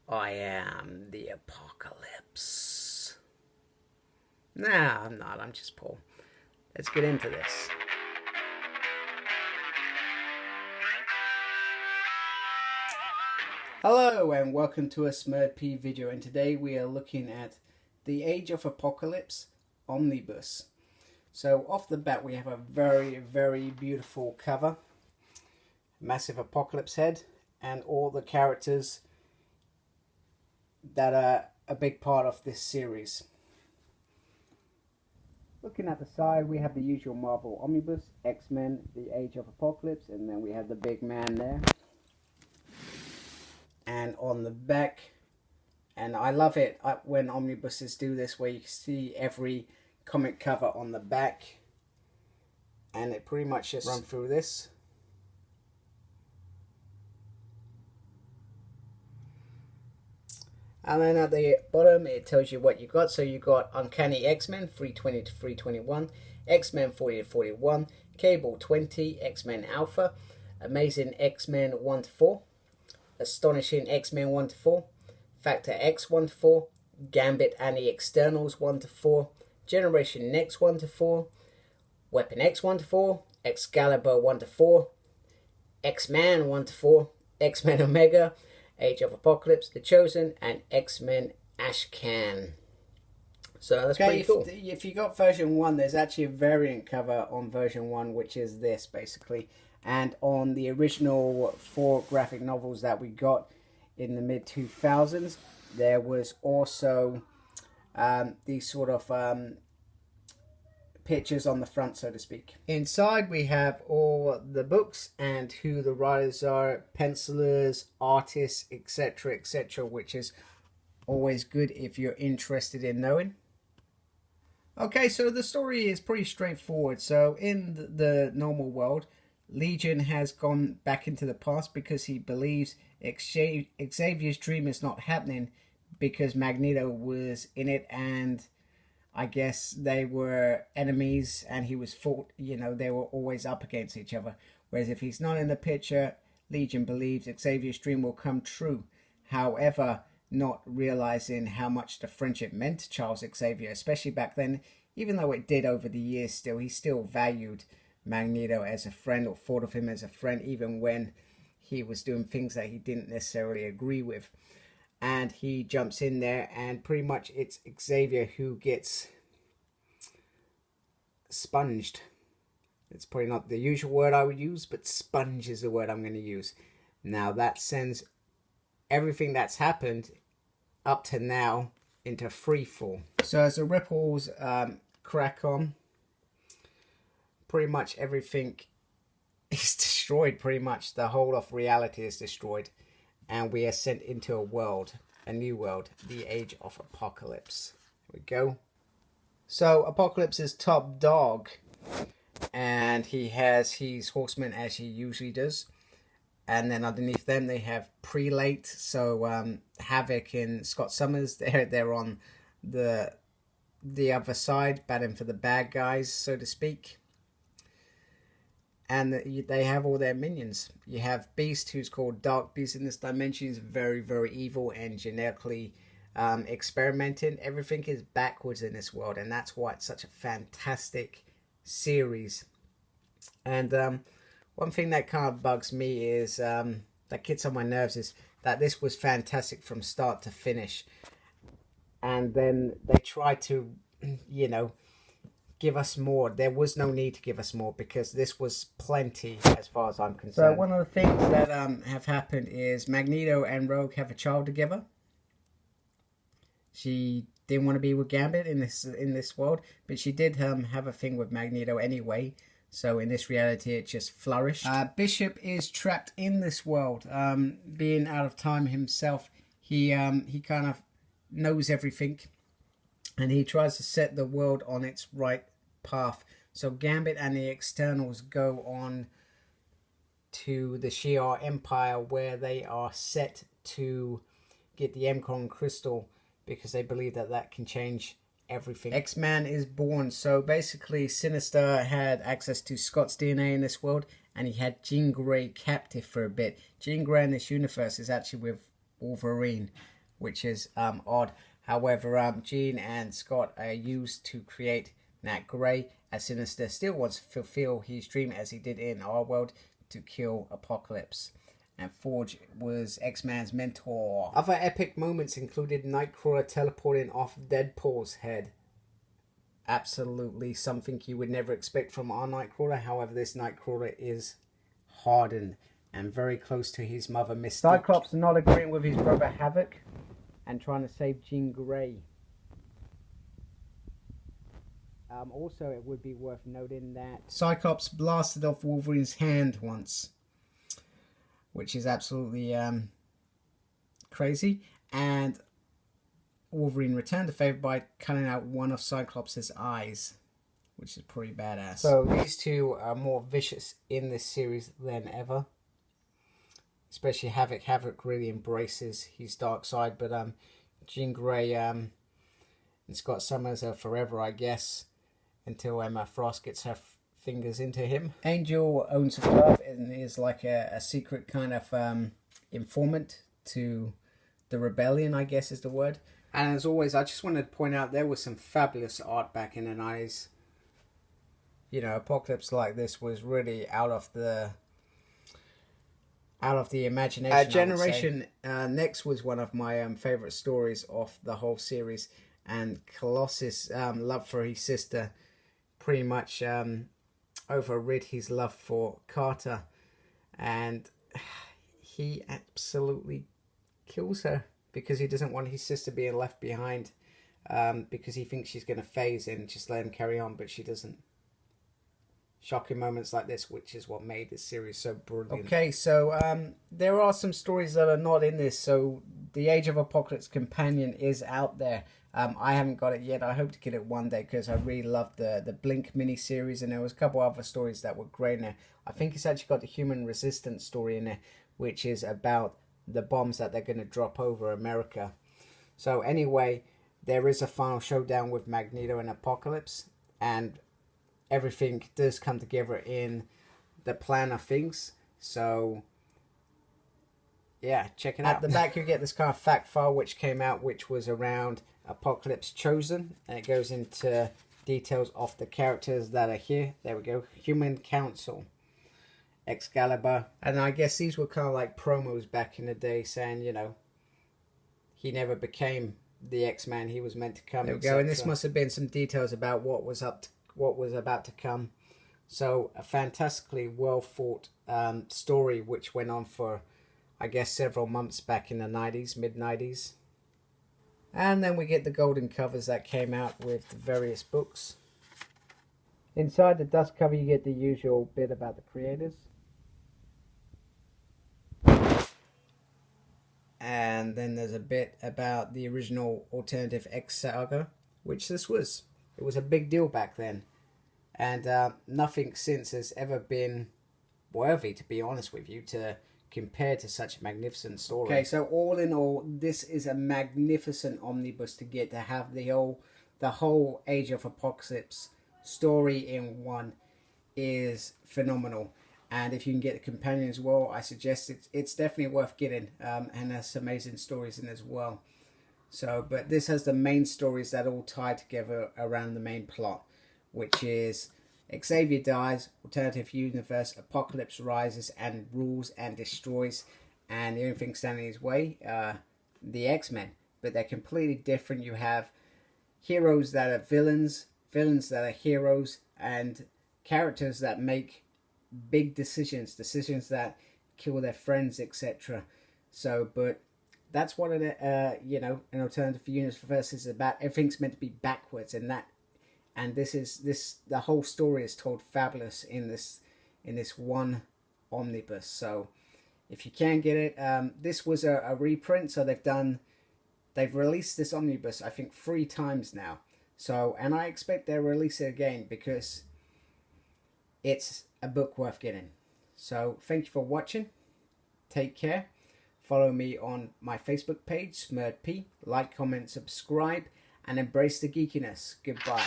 I am the apocalypse. Nah, I'm not. I'm just Paul. Let's get into this. Hello and welcome to a SmurP video, and today we are looking at the Age of Apocalypse Omnibus. So off the bat we have a very beautiful cover, massive apocalypse head, and all the characters that are a big part of this series. Looking at the side, we have the usual Marvel Omnibus, X-Men, the Age of Apocalypse, and then we have the big man there. And on the back, and I love it when omnibuses do this, where you can see every comic cover on the back, and it pretty much just runs through this. And then at the bottom it tells you what you got. So you got Uncanny X-Men 320 to 321, X-Men 40 to 41, Cable 20, X-Men Alpha, Amazing X-Men 1 to 4, Astonishing X-Men 1 to 4, Factor X 1 to 4, Gambit and the Externals 1 to 4, Generation Next 1 to 4, Weapon X 1 to 4, Excalibur 1 to 4, X-Man 1 to 4, X-Men Omega, Age of Apocalypse, The Chosen, and X-Men Ashcan. So that's pretty cool. If you got version 1, there's actually a variant cover on version 1, which is this basically. And on the original 4 graphic novels that we got in the mid-2000s, there was also these sort of pictures on the front, so to speak. Inside we have all the books and who the writers are, pencilers, artists, etc, etc, which is always good if you're interested in knowing. Okay, so the story is pretty straightforward. So in the normal world, Legion has gone back into the past because he believes Xavier's dream is not happening because Magneto was in it, and I guess they were enemies and he was fought, you know, they were always up against each other. Whereas if he's not in the picture, Legion believes Xavier's dream will come true. However, not realizing how much the friendship meant to Charles Xavier, especially back then, even though it did over the years still, he still valued Magneto as a friend, or thought of him as a friend, even when he was doing things that he didn't necessarily agree with. And he jumps in there, and pretty much it's Xavier who gets sponged. It's probably not the usual word I would use, but sponge is the word I'm going to use. Now that sends everything that's happened up to now into free fall. So as the ripples crack on, pretty much everything is destroyed. Pretty much the whole of reality is destroyed, and we are sent into a world, a new world, the Age of Apocalypse. Here we go. So Apocalypse is top dog, and he has his horsemen as he usually does, and then underneath them they have Prelate. So Havoc and Scott Summers, they're on the other side, batting for the bad guys, so to speak. And they have all their minions. You have Beast, who's called Dark Beast in this dimension. He's very evil and genetically experimenting. Everything is backwards in this world, and that's why it's such a fantastic series. And one thing that kind of bugs me is, that gets on my nerves, is that this was fantastic from start to finish. And then they try to, you know, give us more. There was no need to give us more because this was plenty as far as I'm concerned. So one of the things that have happened is Magneto and Rogue have a child together. She didn't want to be with Gambit in this world, but she did have a thing with Magneto anyway. So in this reality, it just flourished. Bishop is trapped in this world, being out of time himself. He kind of knows everything, and he tries to set the world on its right path. So Gambit and the Externals go on to the Shi'ar Empire, where they are set to get the Emcron crystal because they believe that that can change everything. X-Man is born. So basically Sinister had access to Scott's DNA in this world, and he had Jean Grey captive for a bit. Jean Grey in this universe is actually with Wolverine, which is odd. However, Jean and Scott are used to create Nat Grey, as Sinister still wants to fulfill his dream as he did in our world to kill Apocalypse. And Forge was X-Man's mentor. Other epic moments included Nightcrawler teleporting off Deadpool's head. Absolutely something you would never expect from our Nightcrawler. However, this Nightcrawler is hardened and very close to his mother, Mystique. Cyclops not agreeing with his brother Havoc and trying to save Jean Grey. Also, it would be worth noting that Cyclops blasted off Wolverine's hand once, which is absolutely crazy. And Wolverine returned the favor by cutting out one of Cyclops' eyes, which is pretty badass. So these two are more vicious in this series than ever. Especially Havoc. Havoc really embraces his dark side, but Jean Grey and Scott Summers are forever, I guess, until Emma Frost gets her fingers into him. Angel owns a club and is like a secret kind of informant to the rebellion, I guess is the word. And as always, I just wanted to point out there was some fabulous art back in the 90s. You know, Apocalypse like this was really out of the imagination. Generation Next was one of my favorite stories of the whole series, and Colossus' love for his sister pretty much overrid his love for Carter, and he absolutely kills her because he doesn't want his sister being left behind, because he thinks she's going to phase and just let him carry on, but she doesn't. Shocking moments like this, which is what made this series so brilliant. Okay, so there are some stories that are not in this. So the Age of Apocalypse Companion is out there. I haven't got it yet. I hope to get it one day because I really loved the Blink miniseries, and there was a couple other stories that were great in there. I think it's actually got the Human Resistance story in there, which is about the bombs that they're going to drop over America. So anyway, there is a final showdown with Magneto and Apocalypse, and everything does come together in the plan of things. So yeah, check it out. At the back you get this kind of fact file which came out, which was around Apocalypse Chosen, and it goes into details of the characters that are here. There we go. Human Council, Excalibur, and I guess these were kind of like promos back in the day saying, you know, he never became the X-Man he was meant to come. There we go. And this must have been some details about what was about to come. So a fantastically well thought story which went on for, I guess, several months back in the 90s, mid-90s. And then we get the golden covers that came out with the various books. Inside the dust cover you get the usual bit about the creators. And then there's a bit about the original Alternative X saga, which this was. It was a big deal back then. And nothing since has ever been worthy, to be honest with you, to compare to such a magnificent story. Okay, so all in all, this is a magnificent omnibus to get to have the whole Age of Apocalypse story in one is phenomenal. And if you can get the companion as well, I suggest it's definitely worth getting. And there's some amazing stories in as well. So, but this has the main stories that all tie together around the main plot, which is Xavier dies, alternative universe, Apocalypse rises and rules and destroys, and the only thing standing in his way, the X-Men. But they're completely different. You have heroes that are villains, villains that are heroes, and characters that make big decisions that kill their friends, etc. So, but that's what an alternative universe is about. Everything's meant to be backwards, and the whole story is told fabulous in this one omnibus. So if you can get it, this was a reprint, so they've released this omnibus I think 3 times now. So, and I expect they'll release it again because it's a book worth getting. So thank you for watching. Take care. Follow me on my Facebook page, SmurredP. Like, comment, subscribe, and embrace the geekiness. Goodbye.